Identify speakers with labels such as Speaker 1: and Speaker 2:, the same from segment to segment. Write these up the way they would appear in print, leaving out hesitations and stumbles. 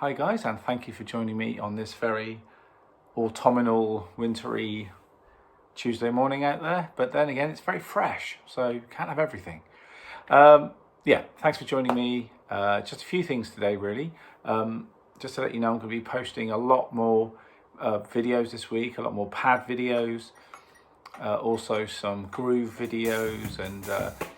Speaker 1: Hi guys, and thank you for joining me on this very autumnal, wintry Tuesday morning out there. But then again, it's very fresh, so you can't have everything. Yeah, thanks for joining me. Just a few things today, really. Just to let you know, I'm going to be posting a lot more videos this week, a lot more pad videos, also some groove videos, and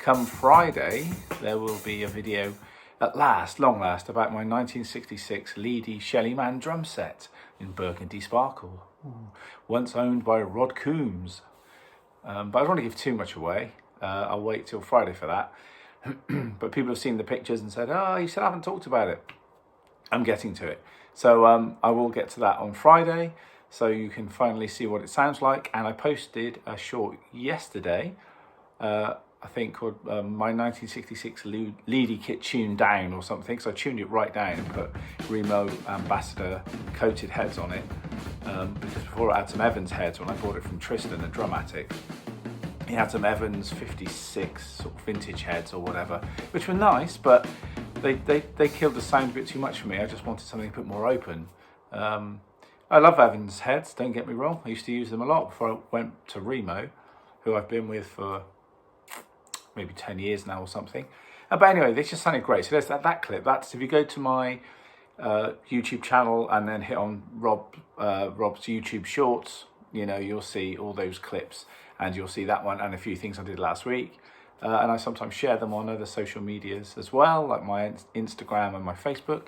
Speaker 1: come Friday, there will be a video at last, long last, about my 1966 Leedy Shellyman drum set in Burgundy Sparkle. Ooh. Once owned by Rod Coombs. But I don't want to give too much away. I'll wait till Friday for that. But people have seen the pictures and said, oh, you still haven't talked about it. I'm getting to it. So I will get to that on Friday, so you can finally see what it sounds like. And I posted a short yesterday, I think called my 1966 Leedy kit tuned down or something. So I tuned it right down and put Remo Ambassador coated heads on it. Because before I had some Evans heads when I bought it from Tristan at Drumatic. He had some Evans 56 sort of vintage heads or whatever, which were nice, but they killed the sound a bit too much for me. I just wanted something a bit more open. I love Evans heads, don't get me wrong. I used to use them a lot before I went to Remo, who I've been with for maybe 10 years now or something. But anyway, this just sounded great. So there's that clip. That's if you go to my YouTube channel and then hit on Rob's YouTube Shorts, you know, you'll see all those clips, and you'll see that one and a few things I did last week. And I sometimes share them on other social medias as well, like my Instagram and my Facebook.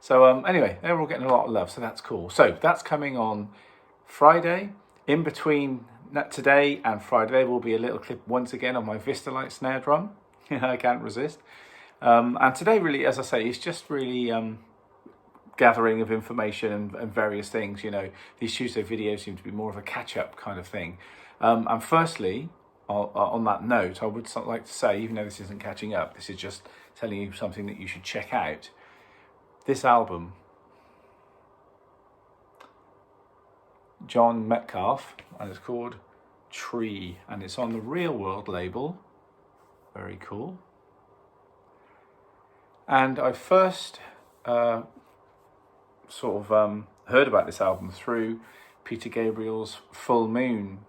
Speaker 1: So anyway, they're all getting a lot of love, so that's cool. So that's coming on Friday. In between today and Friday, there will be a little clip once again on my Vistalite snare drum. I can't resist. And today, really, as I say, it's just really gathering of information and various things. You know, these Tuesday videos seem to be more of a catch-up kind of thing. And firstly, on that note, I would like to say, even though this isn't catching up, this is just telling you something that you should check out. This album, John Metcalfe, and it's called Tree, and it's on the Real World label. Very cool. And I first heard about this album through Peter Gabriel's Full Moon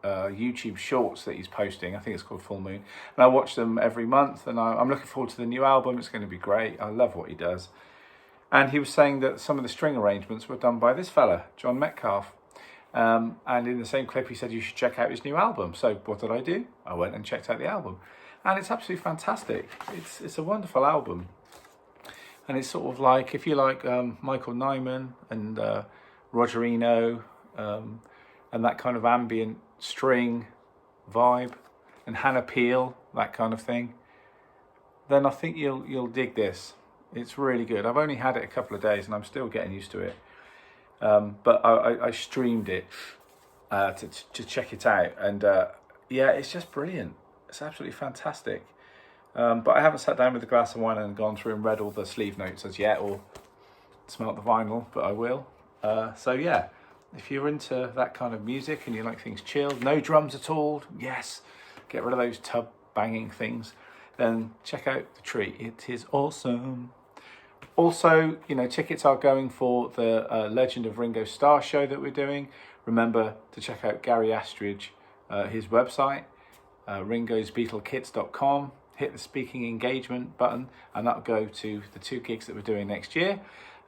Speaker 1: YouTube shorts that he's posting. I think it's called Full Moon, and I watch them every month, and I'm looking forward to the new album. It's going to be great. I love what he does. And he was saying that some of the string arrangements were done by this fella, John Metcalfe. And in the same clip, he said you should check out his new album. So what did I do? I went and checked out the album, and it's absolutely fantastic. It's a wonderful album, and it's sort of like, if you like Michael Nyman and Roger Eno, and that kind of ambient string vibe, and Hannah Peel, that kind of thing, then I think you'll dig this. It's really good. I've only had it a couple of days and I'm still getting used to it. But I streamed it to check it out, and yeah, it's just brilliant. It's absolutely fantastic. But I haven't sat down with a glass of wine and gone through and read all the sleeve notes as yet, or smelt the vinyl, but I will. So yeah, if you're into that kind of music and you like things chilled, no drums at all, yes, get rid of those tub banging things, then check out The Tree. It is awesome. Also, you know, tickets are going for the Legend of Ringo Starr show that we're doing. Remember to check out Gary Astridge, his website, ringosbeatlekits.com. Hit the speaking engagement button, and that'll go to the 2 gigs that we're doing next year.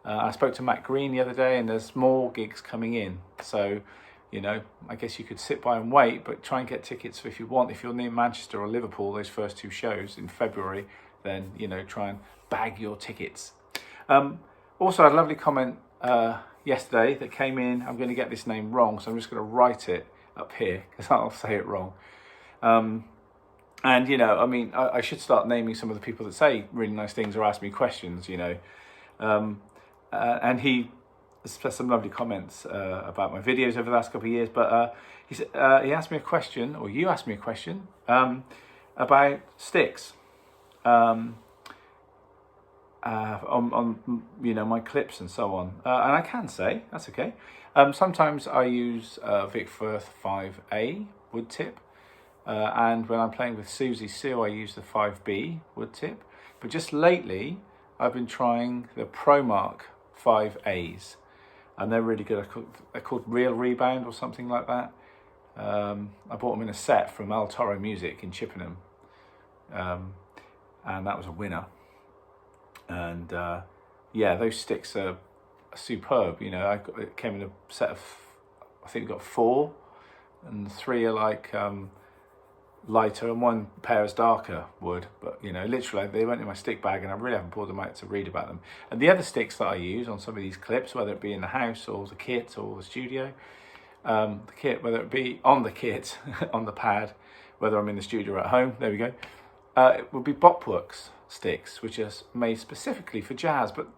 Speaker 1: I spoke to Matt Green the other day, and there's more gigs coming in. So, you know, I guess you could sit by and wait, but try and get tickets if you want. If you're near Manchester or Liverpool, those first 2 shows in February, then, you know, try and bag your tickets. Also, I had a lovely comment yesterday that came in. I'm going to get this name wrong, so I'm just going to write it up here because I'll say it wrong. And, you know, I mean, I should start naming some of the people that say really nice things or ask me questions, you know. And he has some lovely comments about my videos over the last couple of years. But he said, he asked me a question, or you asked me a question, about sticks. On you know, my clips and so on, and I can say that's okay. Sometimes I use Vic Firth 5A wood tip, and when I'm playing with Susie Sue, I use the 5B wood tip. But just lately, I've been trying the ProMark 5As, and they're really good. They're called Real Rebound or something like that. I bought them in a set from El Toro Music in Chippenham, and that was a winner. And yeah, those sticks are superb. You know, it came in a set of, I think we got 4, and 3 are like lighter and 1 pair is darker wood. But you know, literally they went in my stick bag, and I really haven't pulled them out to read about them. And the other sticks that I use on some of these clips, whether it be in the house or the kit or the studio, the kit, whether it be on the kit, on the pad, whether I'm in the studio or at home, there we go, it would be Bopworks sticks, which are made specifically for jazz, but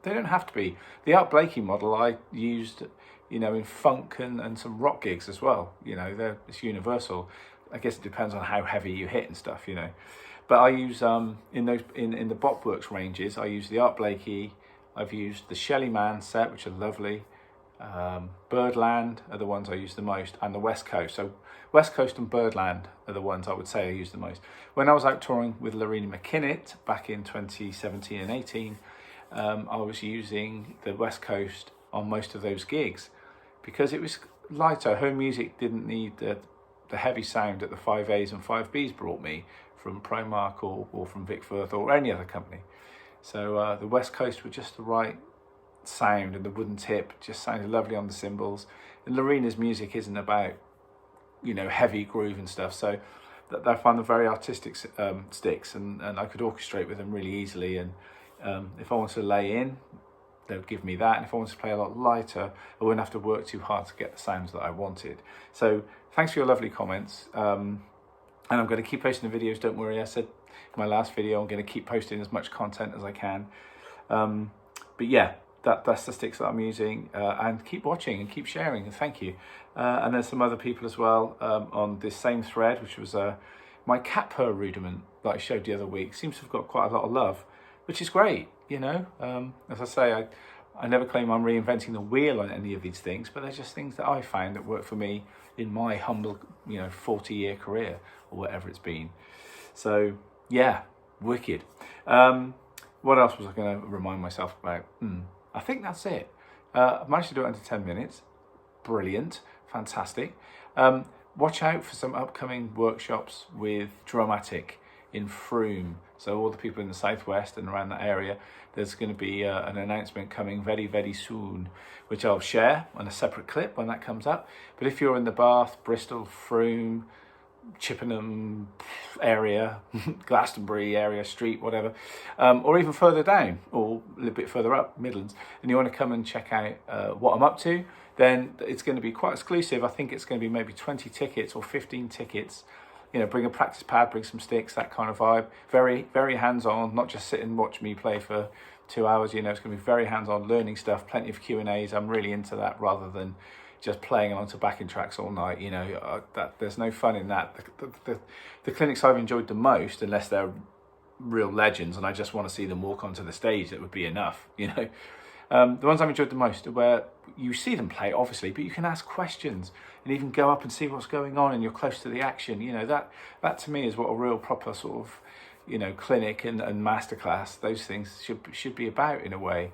Speaker 1: they don't have to be. The Art Blakey model I used, you know, in funk and some rock gigs as well. You know, it's universal. I guess it depends on how heavy you hit and stuff, you know. But I use in the Bopworks ranges, I use the Art Blakey. I've used the Shelly Man set, which are lovely. Birdland are the ones I use the most, and the West Coast. So West Coast and Birdland are the ones I would say I use the most. When I was out touring with Lorena McKinnett back in 2017 and 18, I was using the West Coast on most of those gigs because it was lighter. Her music didn't need the heavy sound that the 5As and 5Bs brought me from Primark or from Vic Firth or any other company. So the West Coast were just the right sound, and the wooden tip just sounded lovely on the cymbals. And Lorena's music isn't about, you know, heavy groove and stuff, so I found them very artistic sticks, and I could orchestrate with them really easily. And if I wanted to lay in, they would give me that, and if I wanted to play a lot lighter, I wouldn't have to work too hard to get the sounds that I wanted. So thanks for your lovely comments, and I'm going to keep posting the videos, don't worry. I said in my last video I'm going to keep posting as much content as I can, but yeah, that's the sticks that I'm using, and keep watching and keep sharing, and thank you. And there's some other people as well on this same thread, which was my cat purr rudiment that I showed the other week. Seems to have got quite a lot of love, which is great, you know. As I say, I never claim I'm reinventing the wheel on any of these things, but they're just things that I found that work for me in my humble, you know, 40-year career or whatever it's been. So yeah, wicked. What else was I going to remind myself about? I think that's it. I've managed to do it under 10 minutes. Brilliant. Fantastic. Watch out for some upcoming workshops with Drumatic in Frome. So all the people in the southwest and around that area, there's going to be an announcement coming very, very soon, which I'll share on a separate clip when that comes up. But if you're in the Bath, Bristol, Frome, Chippenham area, Glastonbury area, Street, whatever, or even further down or a little bit further up, Midlands, and you want to come and check out what I'm up to, then it's going to be quite exclusive. I think it's going to be maybe 20 tickets or 15 tickets. You know, bring a practice pad, bring some sticks, that kind of vibe. Very, very hands-on, not just sit and watch me play for 2 hours. You know, it's going to be very hands-on, learning stuff, plenty of Q&As. I'm really into that rather than just playing along to backing tracks all night. You know, there's no fun in that. The clinics I've enjoyed the most, unless they're real legends and I just want to see them walk onto the stage, that would be enough, you know. The ones I've enjoyed the most are where you see them play, obviously, but you can ask questions and even go up and see what's going on, and you're close to the action. You know, that to me is what a real proper sort of, you know, clinic and masterclass, those things should be about in a way.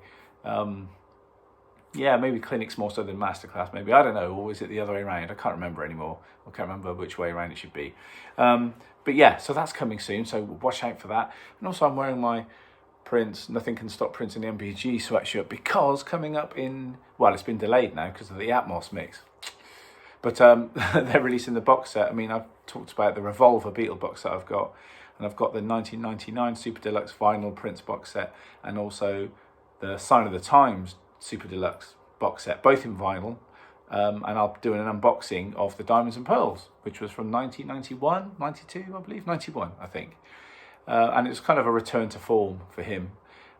Speaker 1: Yeah, maybe clinics more so than masterclass, maybe. I don't know, or is it the other way around? I can't remember anymore. I can't remember which way around it should be. But yeah, so that's coming soon, so watch out for that. And also I'm wearing my Prince Nothing Can Stop Prince in the MBG sweatshirt, because coming up in, well, it's been delayed now because of the Atmos mix. But they're releasing the box set. I mean, I've talked about the Revolver Beatle box set I've got, and I've got the 1999 Super Deluxe vinyl Prince box set, and also the Sign of the Times Super Deluxe box set, both in vinyl. And I'll do an unboxing of the Diamonds and Pearls, which was from 1991, 92, I believe, 91, I think. And it was kind of a return to form for him.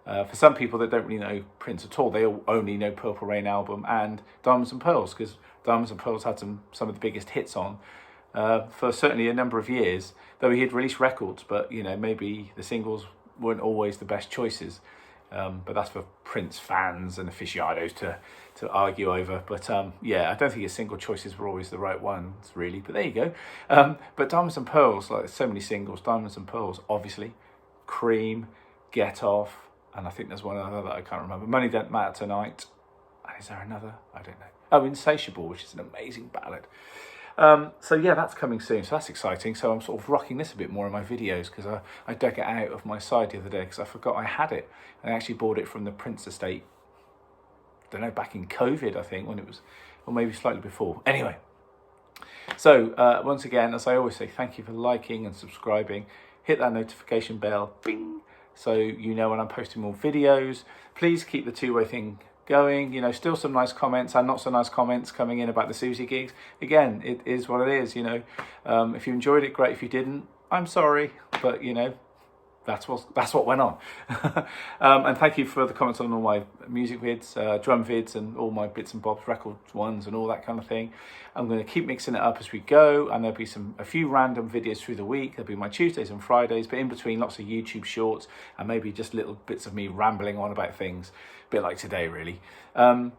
Speaker 1: For some people that don't really know Prince at all, they only know Purple Rain album and Diamonds and Pearls, because Diamonds and Pearls had some of the biggest hits on for certainly a number of years, though he had released records, but you know, maybe the singles weren't always the best choices. But that's for Prince fans and aficionados to argue over. But yeah, I don't think his single choices were always the right ones, really. But there you go. But Diamonds and Pearls, like so many singles, Diamonds and Pearls, obviously, Cream, Get Off, and I think there's one other that I can't remember. Money Don't Matter Tonight. And is there another? I don't know. Oh, Insatiable, which is an amazing ballad. So yeah, that's coming soon. So that's exciting. So I'm sort of rocking this a bit more in my videos because I dug it out of my side the other day because I forgot I had it. And I actually bought it from the Prince estate. I don't know, back in COVID, I think, when it was, or maybe slightly before. Anyway. So once again, as I always say, thank you for liking and subscribing. Hit that notification bell, bing, so you know when I'm posting more videos. Please keep the two-way thing going. You know, still some nice comments and not so nice comments coming in about the Susie gigs. Again, it is what it is, you know. If you enjoyed it, great. If you didn't, I'm sorry, but you know, that's what went on. And thank you for the comments on all my music vids, drum vids, and all my bits and bobs, record ones, and all that kind of thing. I'm going to keep mixing it up as we go, and there'll be a few random videos through the week. There'll be my Tuesdays and Fridays, but in between, lots of YouTube shorts and maybe just little bits of me rambling on about things, a bit like today, really. Do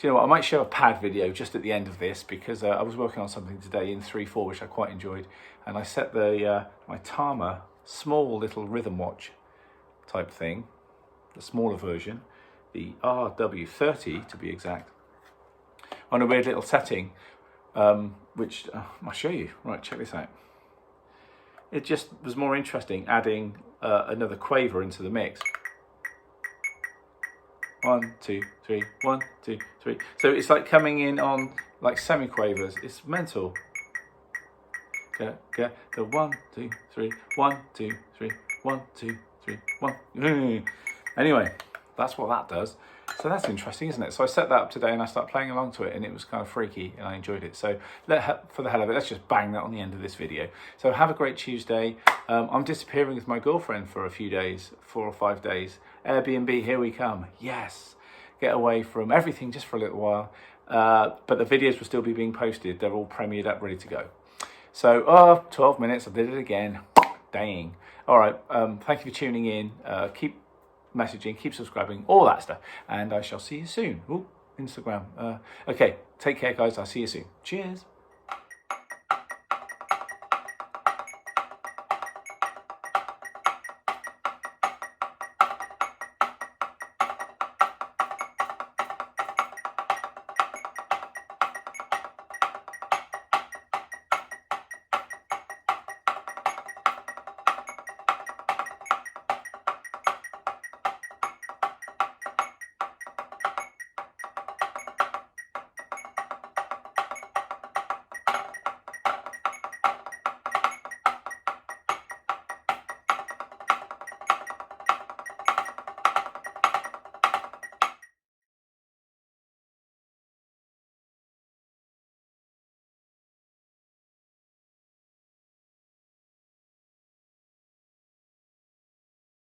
Speaker 1: you know what? I might show a pad video just at the end of this because I was working on something today in 3/4, which I quite enjoyed, and I set the my Tama small little rhythm watch type thing, the smaller version, the RW30 to be exact, on a weird little setting, which I'll show you. Right, check this out. It just was more interesting adding another quaver into the mix. 1, 2, 3, 1, 2, 3. So it's like coming in on like semi-quavers. It's mental. Get the 1, 2, 3, 1, 2, 3, 1, 2, 3, 1. Anyway, that's what that does. So that's interesting, isn't it? So I set that up today and I started playing along to it and it was kind of freaky and I enjoyed it. So for the hell of it, let's just bang that on the end of this video. So have a great Tuesday. I'm disappearing with my girlfriend for a few days, 4 or 5 days. Airbnb, here we come. Yes. Get away from everything just for a little while. But the videos will still be being posted. They're all premiered up, ready to go. So, 12 minutes, I did it again. Dang. All right, thank you for tuning in. Keep messaging, keep subscribing, all that stuff. And I shall see you soon. Ooh, Instagram. Okay, take care, guys. I'll see you soon. Cheers.